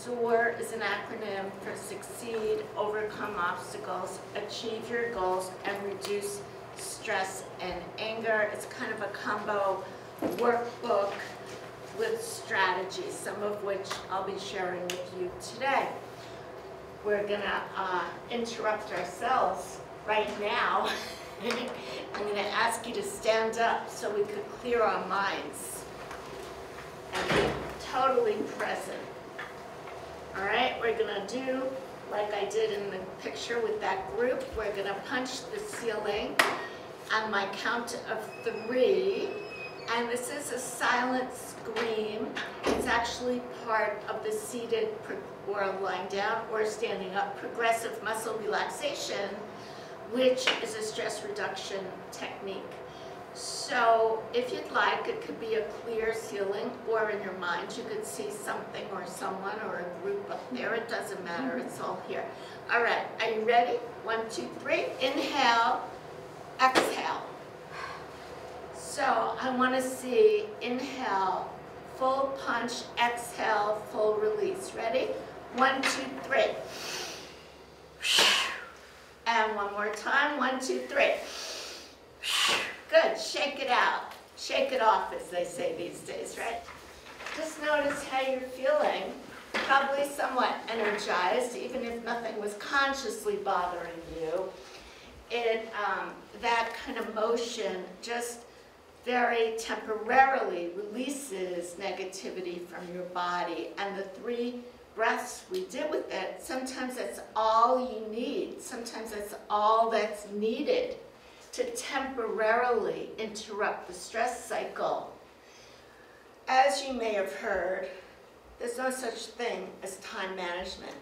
SOAR is an acronym for Succeed, Overcome Obstacles, Achieve Your Goals, and Reduce Stress and Anger. It's kind of a combo workbook with strategies, some of which I'll be sharing with you today. We're going to interrupt ourselves right now. I'm going to ask you to stand up so we could clear our minds and be totally present. All right, we're going to do like I did in the picture with that group. We're going to punch the ceiling on my count of 3. And this is a silent scream. It's actually part of the seated or lying down or standing up progressive muscle relaxation, which is a stress reduction technique. So if you'd like, it could be a clear ceiling, or in your mind you could see something or someone or a group up there. It doesn't matter, it's all here. All right, are you ready? 1, 2, 3. Inhale, exhale. So I want to see inhale, full punch, exhale, full release. Ready? 1, 2, 3. And one more time. 1, 2, 3. Good. Shake it out. Shake it off, as they say these days, right? Just notice how you're feeling. Probably somewhat energized, even if nothing was consciously bothering you. That kind of motion just very temporarily releases negativity from your body. And the 3 breaths we did with it, sometimes that's all you need. Sometimes that's all that's needed to temporarily interrupt the stress cycle. As you may have heard, there's no such thing as time management,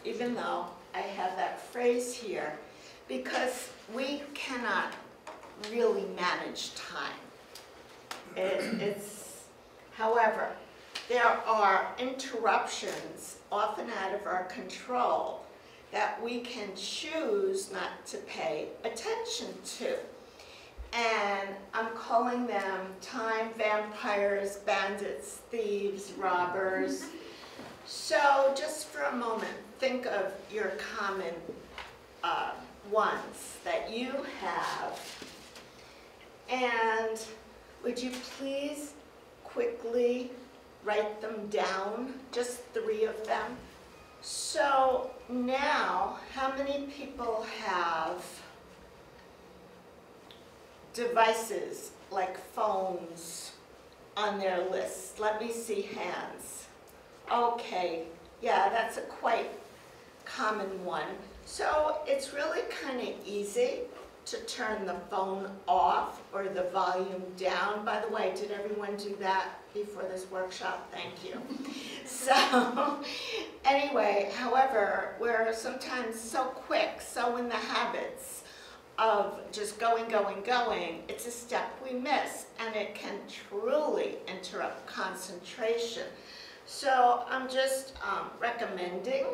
even though I have that phrase here, because we cannot really manage time. However, there are interruptions, often out of our control, that we can choose not to pay attention to. And I'm calling them time vampires, bandits, thieves, robbers. So just for a moment, think of your common ones that you have. And would you please quickly write them down, just 3 of them? So now, how many people have devices like phones on their list? Let me see hands. Okay, yeah, that's a quite common one. So it's really kind of easy to turn the phone off or the volume down. By the way, did everyone do that before this workshop? Thank you. So anyway, however, we're sometimes so quick, so in the habits of just going, it's a step we miss, and it can truly interrupt concentration. So I'm just recommending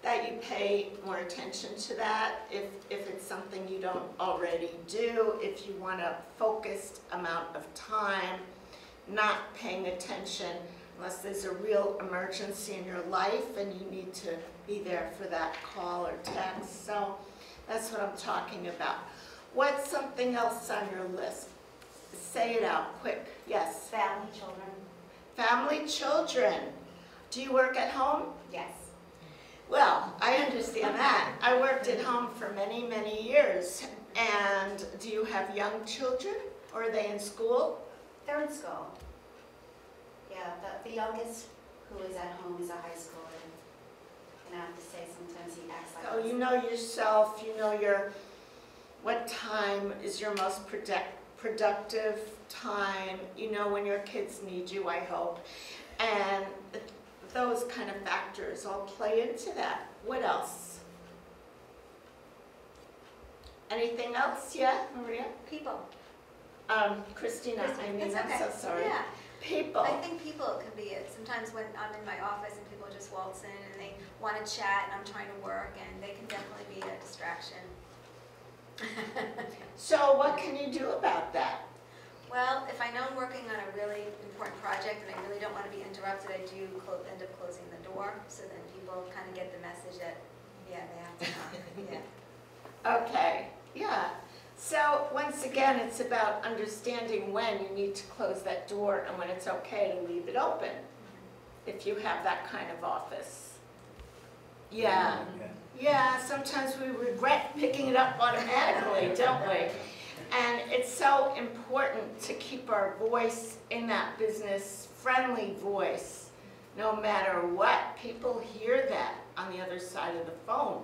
that you pay more attention to that if it's something you don't already do, if you want a focused amount of time, not paying attention unless there's a real emergency in your life and you need to be there for that call or text. So that's what I'm talking about. What's something else on your list? Say it out quick. Yes? Family, children. Family, children. Do you work at home? Yes. Well, I understand that. I worked at home for many, many years. And do you have young children, or are they in school? They're in school. Yeah, the youngest who is at home is a high schooler. And I have to say sometimes he acts like So you know yourself, you know what time is your most productive time, you know when your kids need you, I hope. And those kind of factors all play into that. What else? Anything else? Yeah, Maria? people. Christina, I mean, It's I'm okay. so sorry. Yeah. People. I think people can be it. Sometimes when I'm in my office and people just waltz in and they want to chat and I'm trying to work, and they can definitely be a distraction. So what can you do about that? Well, if I know I'm working on a really important project and I really don't want to be interrupted, I do end up closing the door again, it's about understanding when you need to close that door and when it's okay to leave it open, if you have that kind of office. Yeah. Yeah, sometimes we regret picking it up automatically, don't we? And it's so important to keep our voice in that business-friendly voice, no matter what. People hear that on the other side of the phone.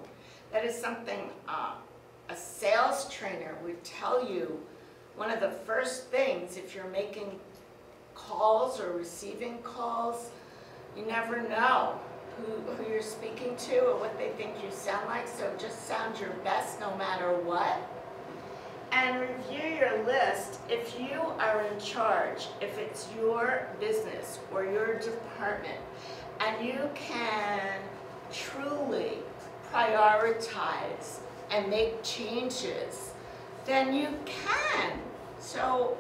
That is something a sales trainer would tell you. One of the first things, if you're making calls or receiving calls, you never know who you're speaking to or what they think you sound like, so just sound your best no matter what. And review your list. If you are in charge, if it's your business or your department, and you can truly prioritize and make changes, then you can. So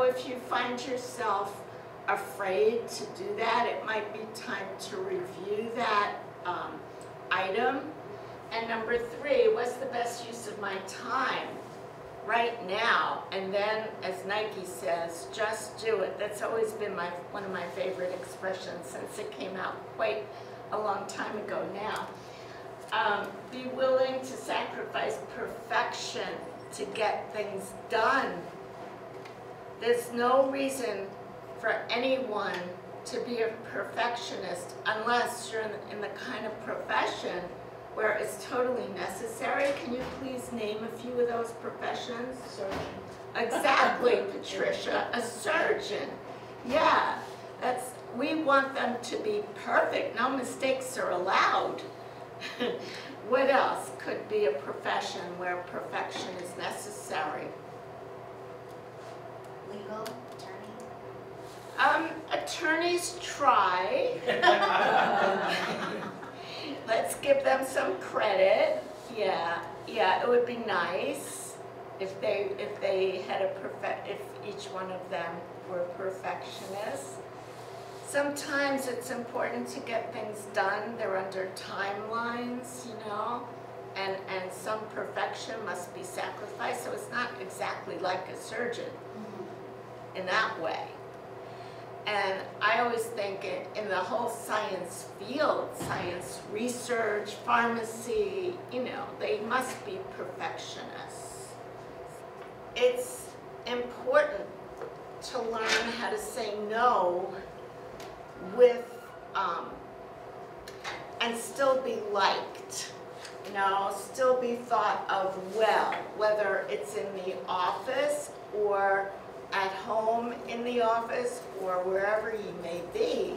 if you find yourself afraid to do that, it might be time to review that item. And number 3, what's the best use of my time right now? And then, as Nike says, just do it. That's always been one of my favorite expressions since it came out quite a long time ago now. Be willing to sacrifice perfection to get things done. There's no reason for anyone to be a perfectionist unless you're in the kind of profession where it's totally necessary. Can you please name a few of those professions? Surgeon. Exactly, Patricia, a surgeon. Yeah, we want them to be perfect. No mistakes are allowed. What else could be a profession where perfection is necessary? Legal, attorney? Attorneys try. Let's give them some credit. Yeah, it would be nice if they had if each one of them were perfectionists. Sometimes it's important to get things done. They're under timelines, you know, and some perfection must be sacrificed. So it's not exactly like a surgeon in that way. And I always think in the whole science field, science research, pharmacy, you know, they must be perfectionists. It's important to learn how to say no with, and still be liked, you know, still be thought of well, whether it's in the office or at home in the office or wherever you may be.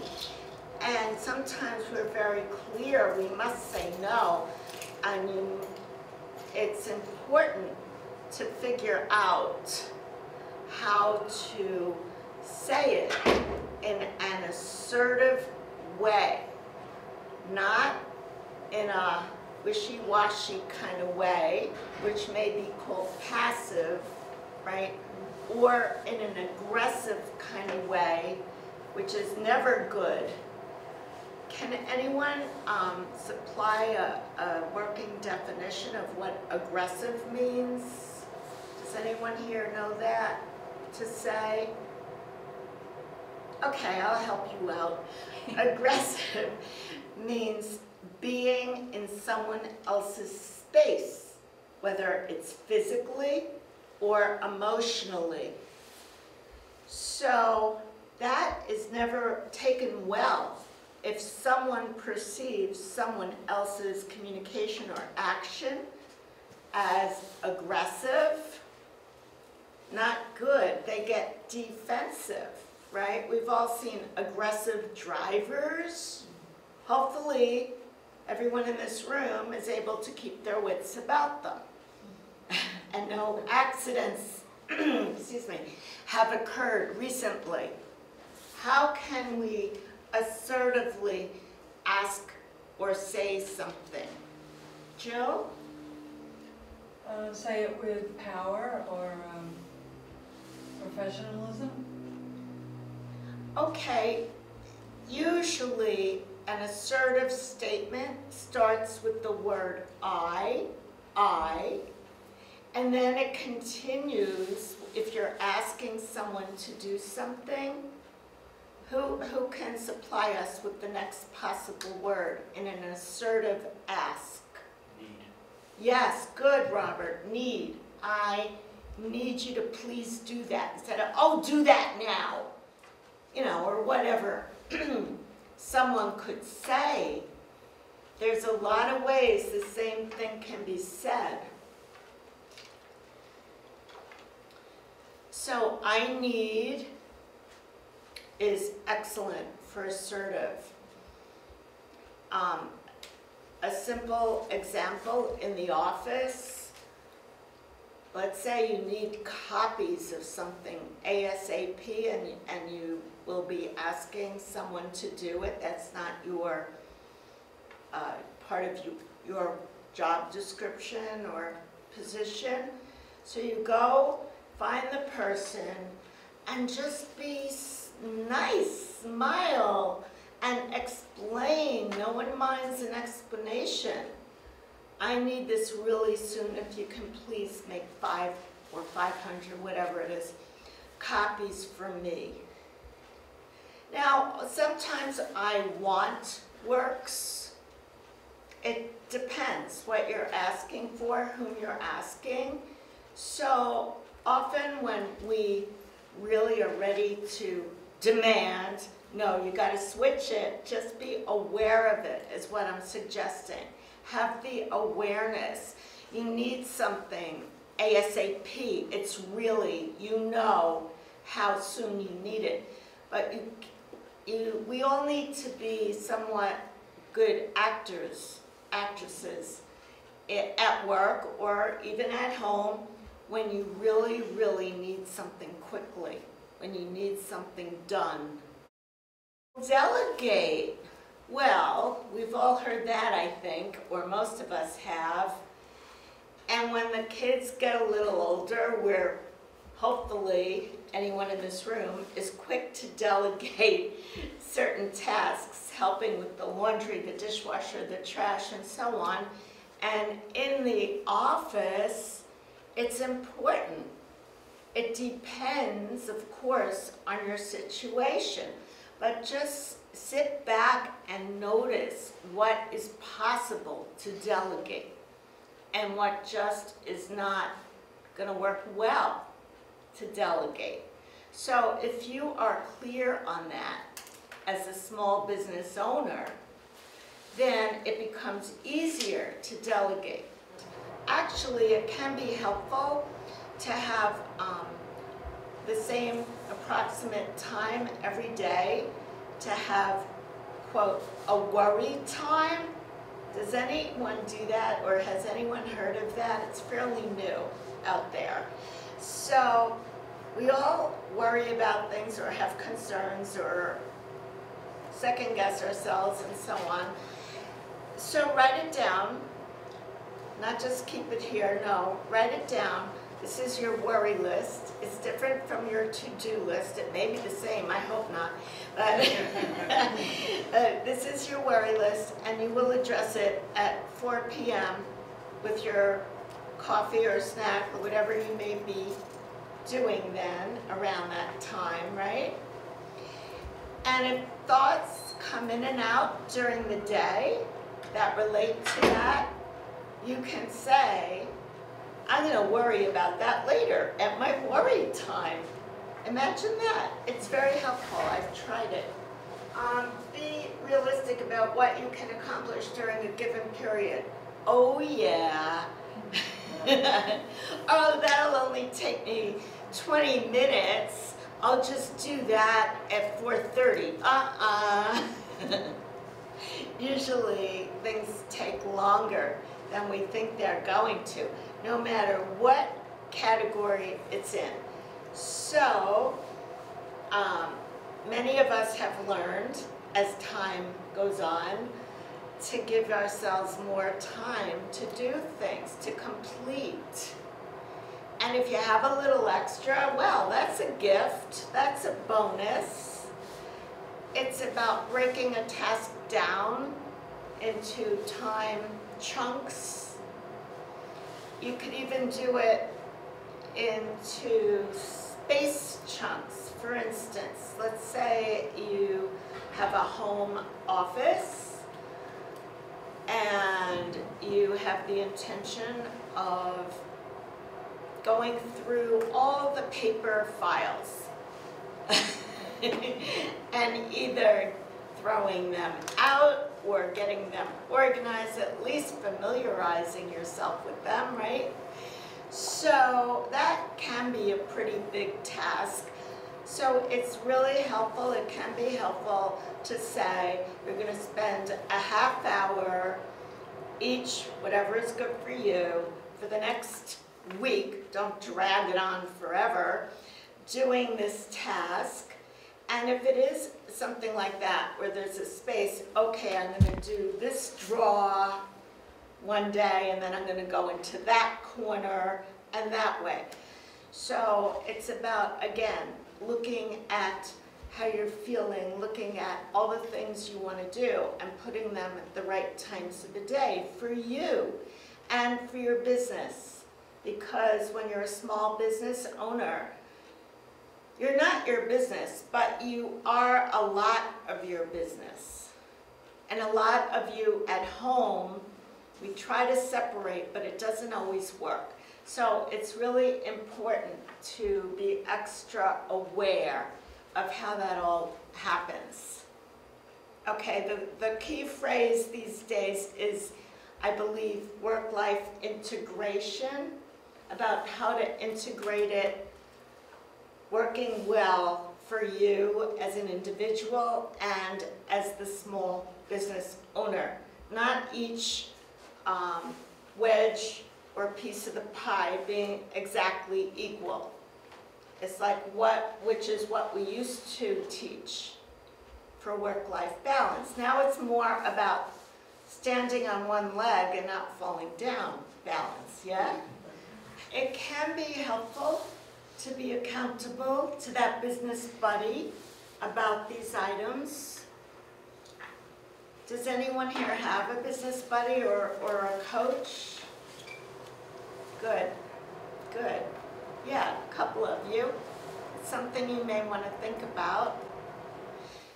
And sometimes we're very clear, we must say no, and it's important to figure out how to say it in an assertive way, not in a wishy-washy kind of way, which may be called passive, right? Or in an aggressive kind of way, which is never good. Can anyone supply a working definition of what aggressive means? Does anyone here know that to say? Okay, I'll help you out. Aggressive means being in someone else's space, whether it's physically or emotionally. So that is never taken well. If someone perceives someone else's communication or action as aggressive, not good. They get defensive, right? We've all seen aggressive drivers. Hopefully, everyone in this room is able to keep their wits about them. And no accidents, excuse me, have occurred recently. How can we assertively ask or say something? Jill? Say it with power or professionalism. Okay, usually an assertive statement starts with the word I, And then it continues, if you're asking someone to do something, who can supply us with the next possible word in an assertive ask? Need. Yes, good, Robert, need. I need you to please do that, instead of, oh, do that now, you know, or whatever someone could say. There's a lot of ways the same thing can be said. So I need is excellent for assertive. A simple example in the office, let's say you need copies of something ASAP and you will be asking someone to do it. That's not your part of your job description or position. So you go find the person and just be nice, smile, and explain. No one minds an explanation. I need this really soon. If you can please make 5 or 500, whatever it is, copies for me. Now, sometimes I want works. It depends what you're asking for, whom you're asking. So often when we really are ready to demand, no, you got to switch it, just be aware of it is what I'm suggesting. Have the awareness. You need something ASAP. It's really, you know how soon you need it. But we all need to be somewhat good actors, actresses at work or even at home when you really, really need something quickly, when you need something done. Delegate. Well, we've all heard that, I think, or most of us have. And when the kids get a little older, we're hopefully, anyone in this room is quick to delegate certain tasks, helping with the laundry, the dishwasher, the trash, and so on. And in the office, it's important. It depends, of course, on your situation. But just sit back and notice what is possible to delegate and what just is not going to work well to delegate. So if you are clear on that as a small business owner, then it becomes easier to delegate. Actually, it can be helpful to have the same approximate time every day, to have, quote, a worry time. Does anyone do that, or has anyone heard of that? It's fairly new out there. So we all worry about things or have concerns or second guess ourselves and so on. So write it down, not just keep it here, no, write it down. This is your worry list. It's different from your to-do list. It may be the same, I hope not. But this is your worry list, and you will address it at 4 p.m. with your coffee or snack or whatever you may be doing then around that time, right? And if thoughts come in and out during the day that relate to that, you can say, I'm going to worry about that later at my worry time. Imagine that. It's very helpful. I've tried it. Be realistic about what you can accomplish during a given period. Oh, yeah. Oh, that'll only take me 20 minutes. I'll just do that at 4:30. Usually things take longer than we think they're going to, no matter what category it's in. So, many of us have learned, as time goes on, to give ourselves more time to do things, to complete. And if you have a little extra, well, that's a gift, that's a bonus. It's about breaking a task down into time chunks you could even do it into space chunks. For instance, let's say you have a home office and you have the intention of going through all the paper files and either throwing them out or getting them organized, at least familiarizing yourself with them, right? So that can be a pretty big task. So it's really helpful, it can be helpful to say you're going to spend a half hour each, whatever is good for you, for the next week, don't drag it on forever, doing this task. And if it is something like that, where there's a space, okay, I'm going to do this draw one day, and then I'm going to go into that corner, and that way. So it's about, again, looking at how you're feeling, looking at all the things you want to do, and putting them at the right times of the day for you and for your business. Because when you're a small business owner, you're not your business, but you are a lot of your business. And a lot of you at home, we try to separate, but it doesn't always work. So it's really important to be extra aware of how that all happens. Okay, the key phrase these days is, I believe, work-life integration, about how to integrate it working well for you as an individual and as the small business owner. Not each wedge or piece of the pie being exactly equal. It's like which is what we used to teach for work-life balance. Now it's more about standing on one leg and not falling down balance, yeah? It can be helpful to be accountable to that business buddy about these items. Does anyone here have a business buddy or a coach? Good, good. Yeah, a couple of you. It's something you may want to think about.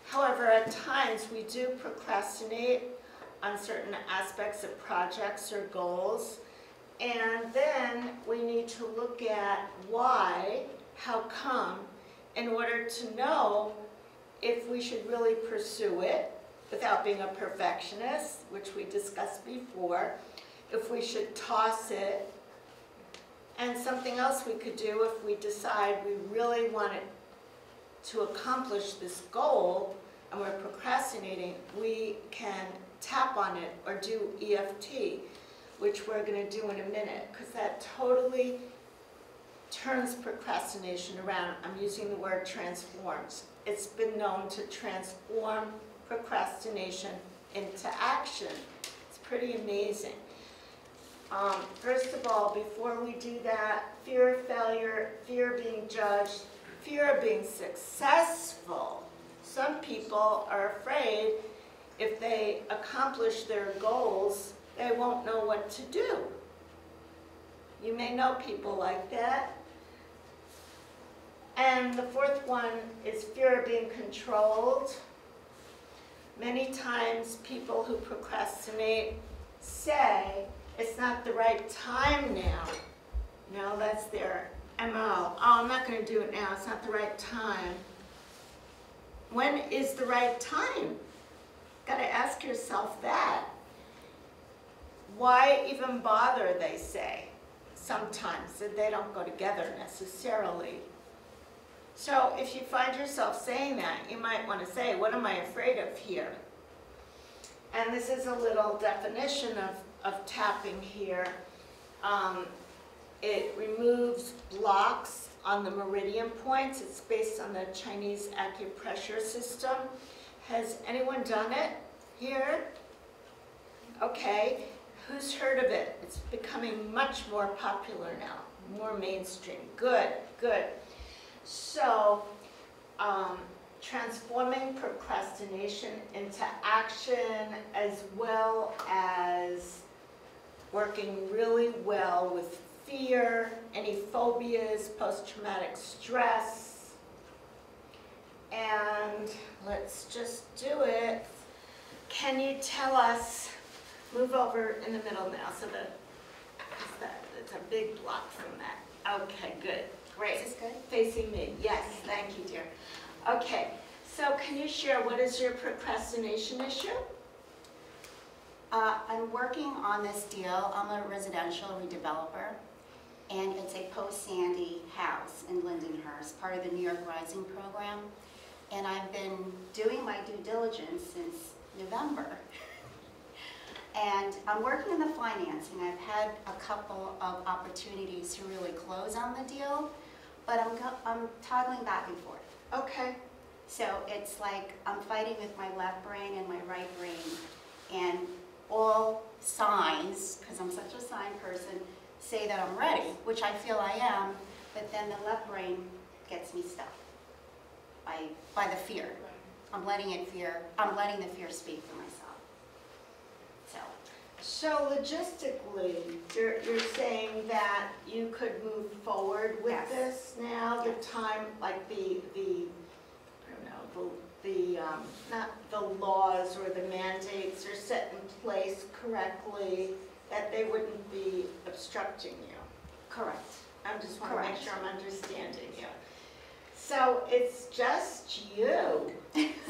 However, at times we do procrastinate on certain aspects of projects or goals, and then we need to look at why, how come, in order to know if we should really pursue it without being a perfectionist, which we discussed before, if we should toss it, and something else we could do if we decide we really wanted to accomplish this goal and we're procrastinating, we can tap on it or do EFT, which we're going to do in a minute, because that totally turns procrastination around. I'm using the word transforms. It's been known to transform procrastination into action. It's pretty amazing. First of all, before we do that, fear of failure, fear of being judged, fear of being successful. Some people are afraid if they accomplish their goals, they won't know what to do. You may know people like that. And the fourth one is fear of being controlled. Many times people who procrastinate say, it's not the right time now. No, that's their MO. Oh, I'm not going to do it now. It's not the right time. When is the right time? Got to ask yourself that. Why even bother, they say. Sometimes they don't go together necessarily. So if you find yourself saying that, you might want to say, what am I afraid of here? And this is a little definition of tapping here. It removes blocks on the meridian points. It's based on the Chinese acupressure system. Has anyone done it here? Okay. Who's heard of it? It's becoming much more popular now, more mainstream. Good, good. So, transforming procrastination into action, as well as working really well with fear, any phobias, post-traumatic stress. And let's just do it. Can you tell us, move over in the middle now, so that it's a big block from that. Okay, good, great. Is this good? Facing me, yes, thank you, dear. Okay, so can you share what is your procrastination issue? I'm working on this deal. I'm a residential redeveloper, and it's a post-Sandy house in Lindenhurst, part of the New York Rising program. And I've been doing my due diligence since November. And I'm working on the financing. I've had a couple of opportunities to really close on the deal, but I'm toggling back and forth. Okay. So it's like I'm fighting with my left brain and my right brain, and all signs, because I'm such a sign person, say that I'm ready, which I feel I am, but then the left brain gets me stuck by the fear. I'm letting the fear speak for myself. So logistically, you're saying that you could move forward with Yes. this now? The time, like the I don't know, not the laws or the mandates are set in place correctly, that they wouldn't be obstructing you? Correct. I just want to make Correct. sure I'm understanding you. So it's just you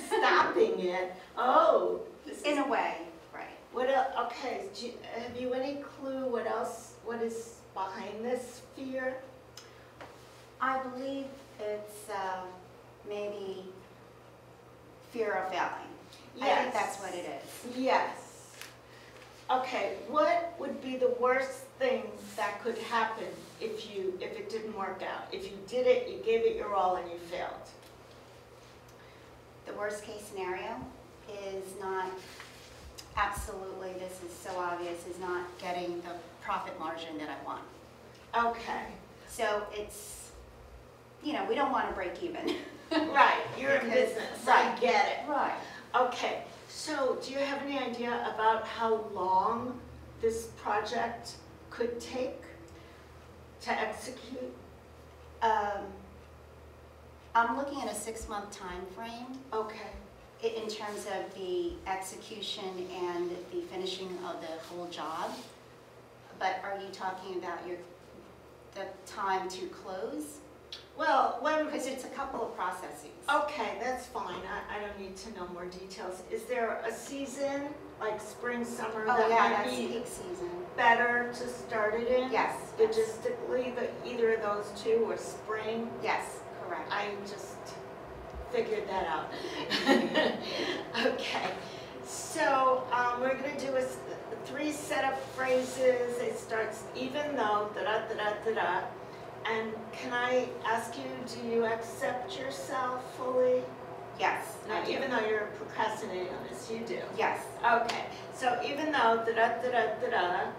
stopping it. Oh, this In is, a way, right. what else? Okay, have you any clue what is behind this fear? I believe it's maybe fear of failing. I think that's what it is. Yes. Okay, what would be the worst thing that could happen if it didn't work out? If you did it, you gave it your all, and you failed? The worst case scenario is not, absolutely, this is so obvious, is not getting the profit margin that I want. Okay. So it's, we don't want to break even. Right, you're in Because- business, right. I get it. Right. Okay, so do you have any idea about how long this project could take to execute? I'm looking at a 6-month time frame Okay. in terms of the execution and the finishing of the whole job. But are you talking about the time to close? Well, Because it's a couple of processes. okay, that's fine. I don't need to know more details. Is there a season, like spring, summer, Oh, that yeah, might that's be peak season. better to start it in? Yes. Logistically, either of those two, or spring? Yes, correct. I just figured that out. Okay, so we're going to do 3 set of phrases. It starts even though, da-da-da-da-da-da. And can I ask you, do you accept yourself fully? Yes, No, I do. even though you're procrastinating on this, you do. Yes, Okay, so even though da-da-da-da-da-da,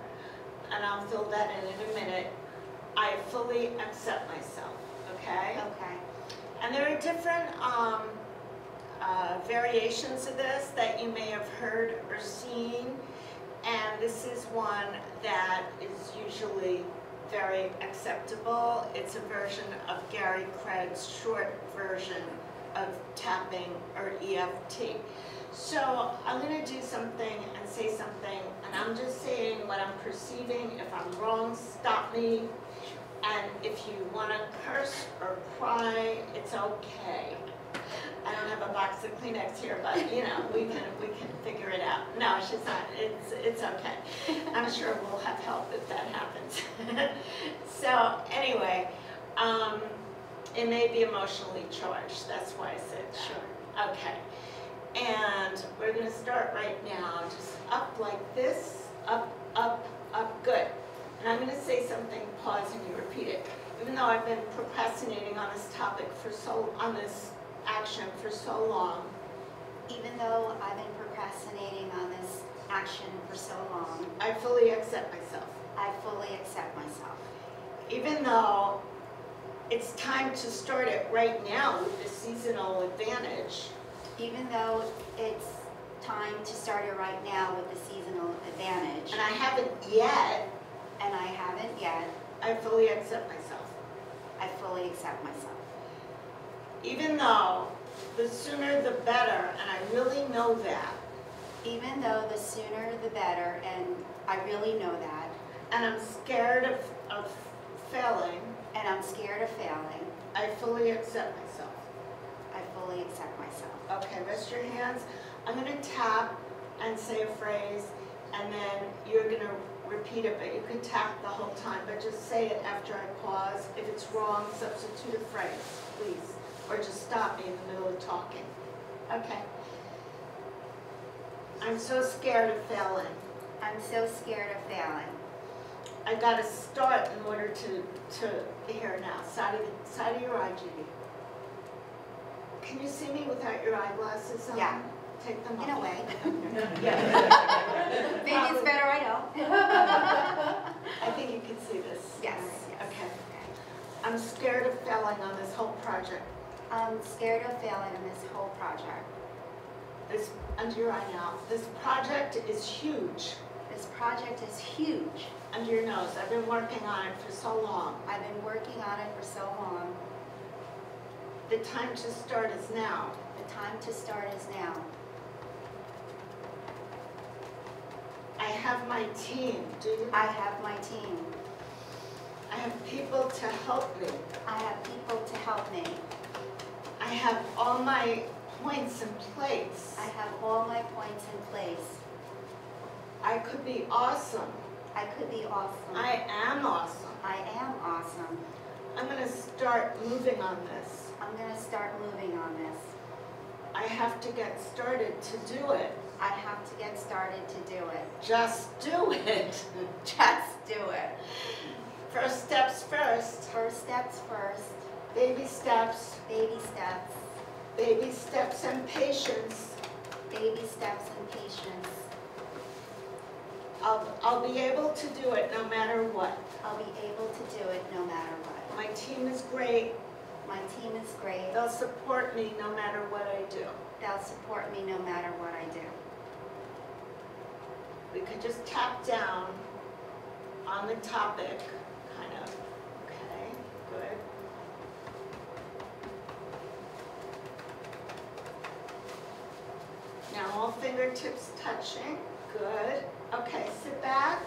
and I'll fill that in a minute, I fully accept myself, okay? okay. And there are different variations of this that you may have heard or seen, and this is one that is usually very acceptable. It's a version of Gary Craig's short version of tapping or EFT. So I'm going to do something and say something, and I'm just saying what I'm perceiving. If I'm wrong, stop me. And if you want to curse or cry, it's okay. I don't have a box of Kleenex here, but we can figure it out. No, she's not. It's okay. I'm sure we'll have help if that happens. So anyway, it may be emotionally charged. That's why I said that. Sure. Okay. And we're going to start right now, just up like this, up, up, up. Good. And I'm going to say something, pause, and you repeat it. Even though I've been procrastinating on this topic on this action for so long. Even though I've been procrastinating on this action for so long, I fully accept myself. I fully accept myself. Even though it's time to start it right now with the seasonal advantage. Even though it's time to start it right now with the seasonal advantage, age. And I haven't yet. And I haven't yet. I fully accept myself. I fully accept myself. Even though the sooner the better, and I really know that. Even though the sooner the better, and I really know that. And I'm scared of failing. And I'm scared of failing. I fully accept myself. I fully accept myself. Okay, rest your hands. I'm going to tap and say a phrase, and then you're going to repeat it, but you can tap the whole time, but just say it after I pause. If it's wrong, substitute a phrase, please, or just stop me in the middle of talking. Okay. I'm so scared of failing. I'm so scared of failing. I got to start in order to hear now. Side of your eye, Judy. Can you see me without your eyeglasses on? Yeah. Take them off. In a way. Yeah. Maybe it's better I don't. I think you can see this. Yes. Okay. I'm scared of failing on this whole project. I'm scared of failing in this whole project. This, under your eye now, this project is huge. This project is huge. Under your nose. I've been working on it for so long. I've been working on it for so long. The time to start is now. The time to start is now. I have my team. Do you? I have my team. I have people to help me. I have people to help me. I have all my points in place. I have all my points in place. I could be awesome. I could be awesome. I am awesome. I am awesome. I'm going to start moving on this. I'm going to start moving on this. I have to get started to do it. I have to get started to do it. Just do it. Just do it. First steps first. First steps first. Baby steps. Baby steps. Baby steps and patience. Baby steps and patience. I'll be able to do it no matter what. I'll be able to do it no matter what. My team is great. My team is great. They'll support me no matter what I do. They'll support me no matter what I do. We could just tap down on the topic, kind of. Okay, good. Now all fingertips touching. Good. Okay, sit back.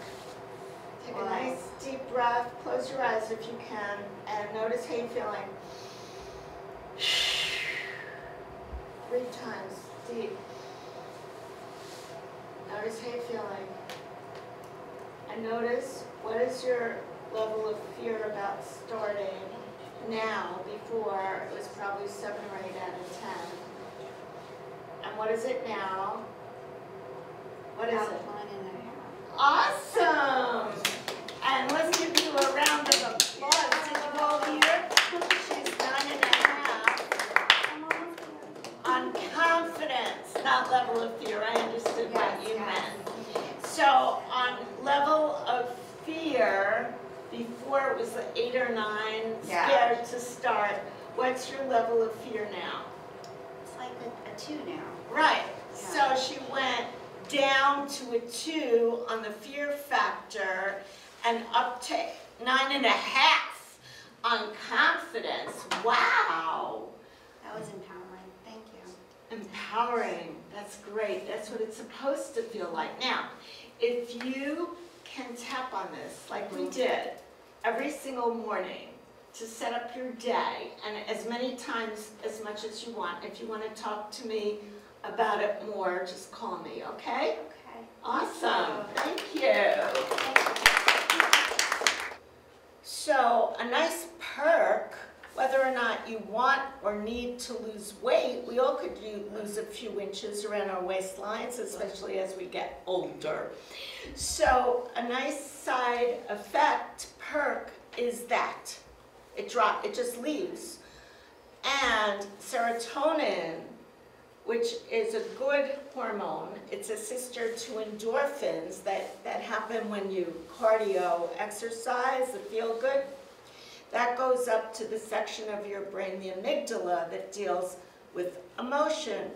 Take a nice deep breath. Close your eyes if you can, and notice how you're feeling. 3 times deep. Notice how you're feeling. And notice what is your level of fear about starting now. Before it was probably 7 or 8 out of 10. And what is it now? What is About it? 1.5. Awesome! And let's give you a round of applause. Did you all hear? She's 9.5. On confidence, not level of fear. I understood what you meant. So on level of fear, before it was 8 or 9, scared to start. What's your level of fear now? It's like a 2 now. Right. So she went down to a 2 on the fear factor and up to 9.5 on confidence. Wow. That was empowering. Thank you. Empowering. That's great. That's what it's supposed to feel like. Now, if you can tap on this like we did every single morning to set up your day, and as many times as much as you want. If you want to talk to me about it more, just call me, okay? Okay. Awesome. Thank you. So a nice perk, whether or not you want or need to lose weight, we all could lose a few inches around our waistlines, especially as we get older. So a nice side effect, perk, is that it just leaves. And serotonin, which is a good hormone, it's a sister to endorphins that happen when you cardio exercise, that feel good. That goes up to the section of your brain, the amygdala, that deals with emotion.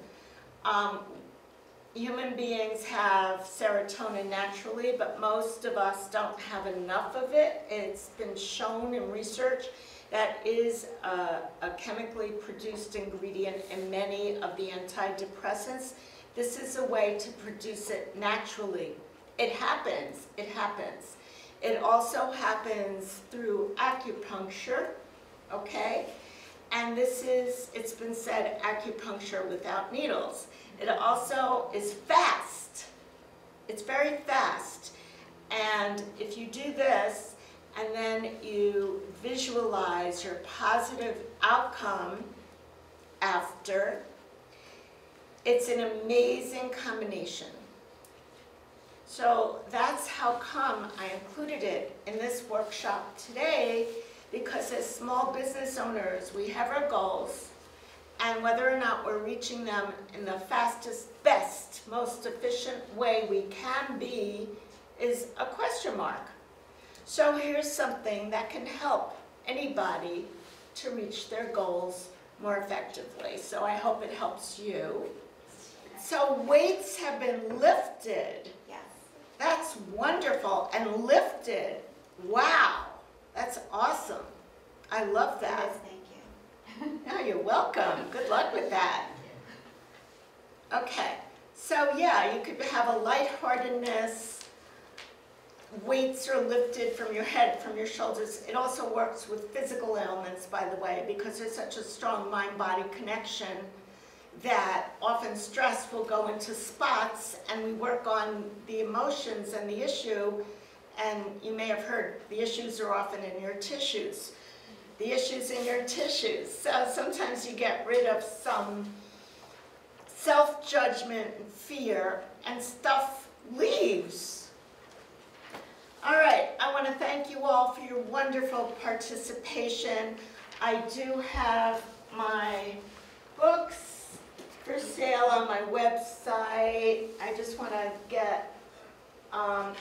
human beings have serotonin naturally, but most of us don't have enough of it. It's been shown in research that is a chemically produced ingredient in many of the antidepressants. This is a way to produce it naturally. It happens, it happens. It also happens through acupuncture, okay? And this is, it's been said, acupuncture without needles. It also is fast. It's very fast. And if you do this, and then you visualize your positive outcome after, it's an amazing combination. So that's how come I included it in this workshop today, because as small business owners, we have our goals, and whether or not we're reaching them in the fastest, best, most efficient way we can be is a question mark. So here's something that can help anybody to reach their goals more effectively. So I hope it helps you. So weights have been lifted. Yes. That's wonderful. And lifted. Wow. That's awesome. I love that. Yes, thank you. Oh, you're welcome. Good luck with that. Okay. So yeah, you could have a lightheartedness. Weights are lifted from your head, from your shoulders. It also works with physical ailments, by the way, because there's such a strong mind-body connection that often stress will go into spots, and we work on the emotions and the issue, and you may have heard the issues are often in your tissues. The issues in your tissues. So sometimes you get rid of some self-judgment and fear, and stuff leaves. All right, I want to thank you all for your wonderful participation. I do have my books for sale on my website. I just want to get,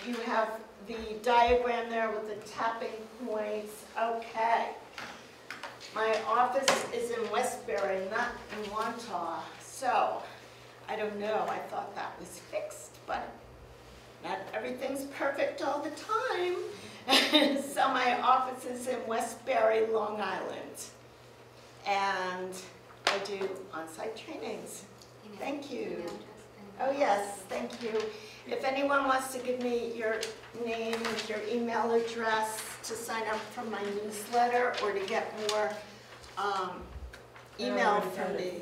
you have the diagram there with the tapping points. Okay. My office is in Westbury, not in Wantagh. So, I don't know, I thought that was fixed, but not everything's perfect all the time. So my office is in Westbury, Long Island. And I do on-site trainings. Thank you. Oh yes, thank you. If anyone wants to give me your name and your email address to sign up for my newsletter or to get more email from me,